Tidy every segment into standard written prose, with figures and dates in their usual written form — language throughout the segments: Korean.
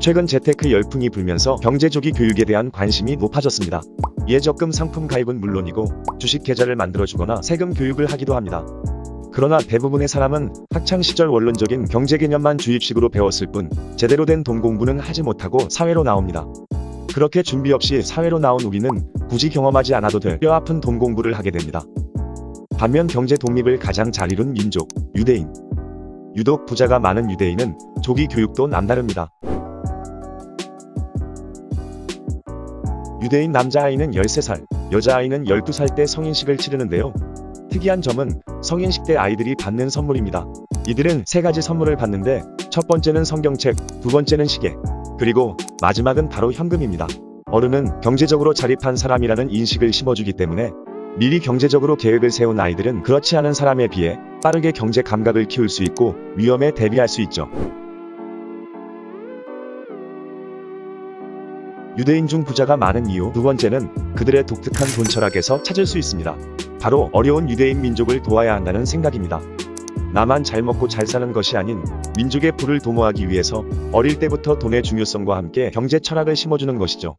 최근 재테크 열풍이 불면서 경제조기 교육에 대한 관심이 높아졌습니다. 예적금 상품 가입은 물론이고 주식 계좌를 만들어주거나 세금 교육을 하기도 합니다. 그러나 대부분의 사람은 학창시절 원론적인 경제 개념만 주입식으로 배웠을 뿐 제대로 된 돈 공부는 하지 못하고 사회로 나옵니다. 그렇게 준비 없이 사회로 나온 우리는 굳이 경험하지 않아도 될 뼈아픈 돈 공부를 하게 됩니다. 반면 경제 독립을 가장 잘 이룬 민족, 유대인. 유독 부자가 많은 유대인은 조기 교육도 남다릅니다. 유대인 남자아이는 13살, 여자아이는 12살 때 성인식을 치르는데요. 특이한 점은 성인식 때 아이들이 받는 선물입니다. 이들은 3가지 선물을 받는데 첫 번째는 성경책, 두 번째는 시계, 그리고 마지막은 바로 현금입니다. 어른은 경제적으로 자립한 사람이라는 인식을 심어주기 때문에 미리 경제적으로 계획을 세운 아이들은 그렇지 않은 사람에 비해 빠르게 경제 감각을 키울 수 있고 위험에 대비할 수 있죠. 유대인 중 부자가 많은 이유 두 번째는 그들의 독특한 돈 철학에서 찾을 수 있습니다. 바로 어려운 유대인 민족을 도와야 한다는 생각입니다. 나만 잘 먹고 잘 사는 것이 아닌 민족의 부를 도모하기 위해서 어릴 때부터 돈의 중요성과 함께 경제 철학을 심어주는 것이죠.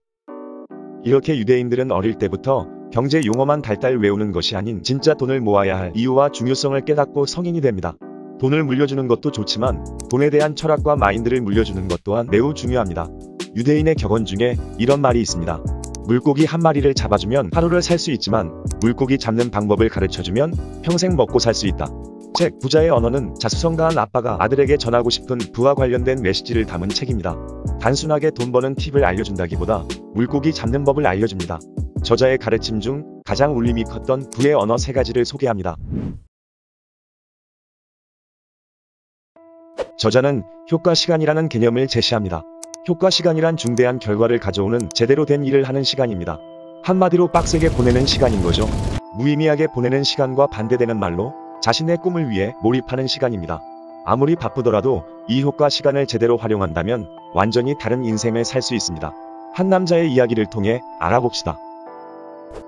이렇게 유대인들은 어릴 때부터 경제 용어만 달달 외우는 것이 아닌 진짜 돈을 모아야 할 이유와 중요성을 깨닫고 성인이 됩니다. 돈을 물려주는 것도 좋지만 돈에 대한 철학과 마인드를 물려주는 것 또한 매우 중요합니다. 유대인의 격언 중에 이런 말이 있습니다. 물고기 한 마리를 잡아주면 하루를 살 수 있지만 물고기 잡는 방법을 가르쳐주면 평생 먹고 살 수 있다. 책 부자의 언어는 자수성가한 아빠가 아들에게 전하고 싶은 부와 관련된 메시지를 담은 책입니다. 단순하게 돈 버는 팁을 알려준다기보다 물고기 잡는 법을 알려줍니다. 저자의 가르침 중 가장 울림이 컸던 부의 언어 3가지를 소개합니다. 저자는 효과 시간이라는 개념을 제시합니다. 효과 시간이란 중대한 결과를 가져오는 제대로 된 일을 하는 시간입니다. 한마디로 빡세게 보내는 시간인 거죠. 무의미하게 보내는 시간과 반대되는 말로 자신의 꿈을 위해 몰입하는 시간입니다. 아무리 바쁘더라도 이 효과 시간을 제대로 활용한다면 완전히 다른 인생을 살 수 있습니다. 한 남자의 이야기를 통해 알아봅시다.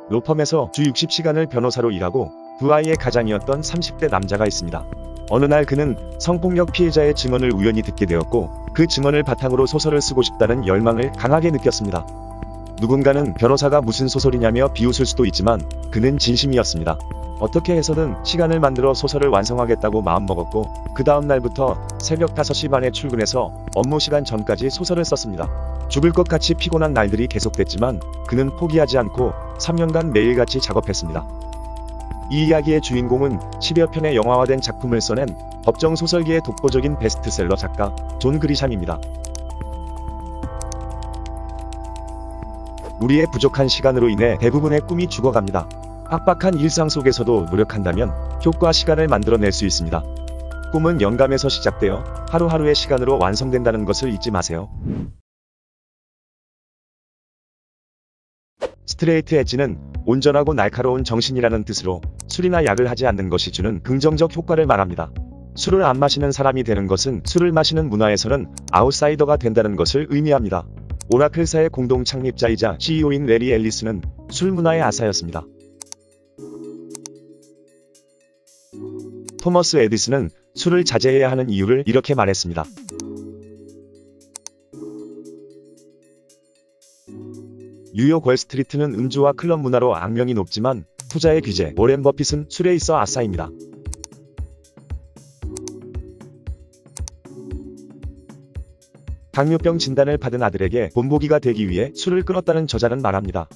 로펌에서 주 60시간을 변호사로 일하고 두 아이의 가장이었던 30대 남자가 있습니다. 어느 날 그는 성폭력 피해자의 증언을 우연히 듣게 되었고 그 증언을 바탕으로 소설을 쓰고 싶다는 열망을 강하게 느꼈습니다. 누군가는 변호사가 무슨 소설이냐며 비웃을 수도 있지만 그는 진심이었습니다. 어떻게 해서든 시간을 만들어 소설을 완성하겠다고 마음먹었고 그 다음 날부터 새벽 5시 반에 출근해서 업무 시간 전까지 소설을 썼습니다. 죽을 것 같이 피곤한 날들이 계속됐지만 그는 포기하지 않고 3년간 매일같이 작업했습니다. 이 이야기의 주인공은 10여 편의 영화화된 작품을 써낸 법정 소설계의 독보적인 베스트셀러 작가 존 그리샴입니다. 우리의 부족한 시간으로 인해 대부분의 꿈이 죽어갑니다. 빡빡한 일상 속에서도 노력한다면 효과 시간을 만들어낼 수 있습니다. 꿈은 영감에서 시작되어 하루하루의 시간으로 완성된다는 것을 잊지 마세요. 스트레이트 엣지는 온전하고 날카로운 정신이라는 뜻으로 술이나 약을 하지 않는 것이 주는 긍정적 효과를 말합니다. 술을 안 마시는 사람이 되는 것은 술을 마시는 문화에서는 아웃사이더가 된다는 것을 의미합니다. 오라클사의 공동 창립자이자 CEO인 레리 앨리스는 술 문화의 아사였습니다. 토머스 에디슨은 술을 자제해야 하는 이유를 이렇게 말했습니다. 뉴욕 월스트리트는 음주와 클럽 문화로 악명이 높지만 투자의 귀재 워렌 버핏은 술에 있어 아싸입니다. 당뇨병 진단을 받은 아들에게 본보기가 되기 위해 술을 끊었다는 저자는 말합니다.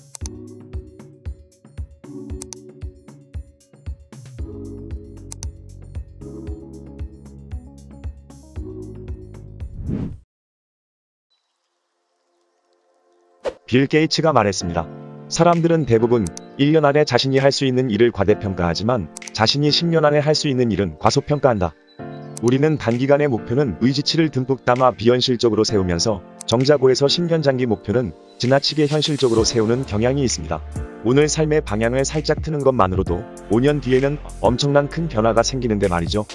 빌 게이츠가 말했습니다. 사람들은 대부분 1년 안에 자신이 할 수 있는 일을 과대평가하지만 자신이 10년 안에 할 수 있는 일은 과소평가한다. 우리는 단기간의 목표는 의지치를 듬뿍 담아 비현실적으로 세우면서 정자고에서 10년 장기 목표는 지나치게 현실적으로 세우는 경향이 있습니다. 오늘 삶의 방향을 살짝 트는 것만으로도 5년 뒤에는 엄청난 큰 변화가 생기는데 말이죠.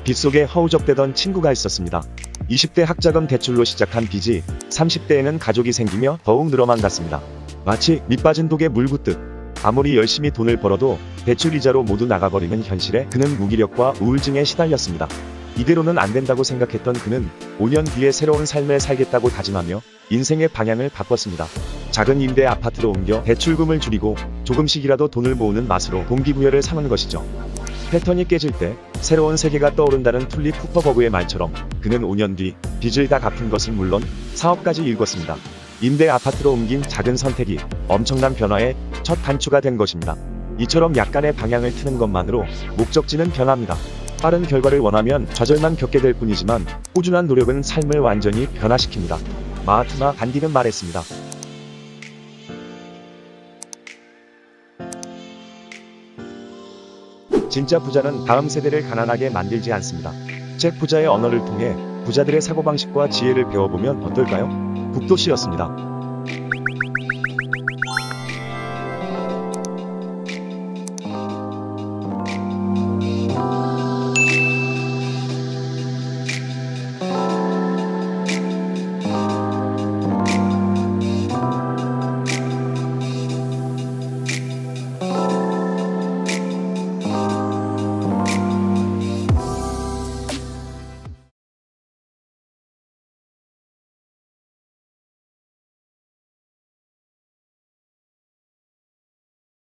빚속에 허우적대던 친구가 있었습니다. 20대 학자금 대출로 시작한 빚이 30대에는 가족이 생기며 더욱 늘어만 갔습니다. 마치 밑빠진 독에 물 붓듯 아무리 열심히 돈을 벌어도 대출 이자로 모두 나가버리는 현실에 그는 무기력과 우울증에 시달렸습니다. 이대로는 안 된다고 생각했던 그는 5년 뒤에 새로운 삶을 살겠다고 다짐하며 인생의 방향을 바꿨습니다. 작은 임대 아파트로 옮겨 대출금을 줄이고 조금씩이라도 돈을 모으는 맛으로 동기부여를 삼은 것이죠. 패턴이 깨질 때 새로운 세계가 떠오른다는 툴립 쿠퍼버그의 말처럼 그는 5년 뒤 빚을 다 갚은 것은 물론 사업까지 일궜습니다. 임대 아파트로 옮긴 작은 선택이 엄청난 변화의 첫 단추가 된 것입니다. 이처럼 약간의 방향을 트는 것만으로 목적지는 변합니다. 빠른 결과를 원하면 좌절만 겪게 될 뿐이지만 꾸준한 노력은 삶을 완전히 변화시킵니다. 마하트마 간디는 말했습니다. 진짜 부자는 다음 세대를 가난하게 만들지 않습니다. 잭 부자의 언어를 통해 부자들의 사고방식과 지혜를 배워보면 어떨까요? 북도시였습니다.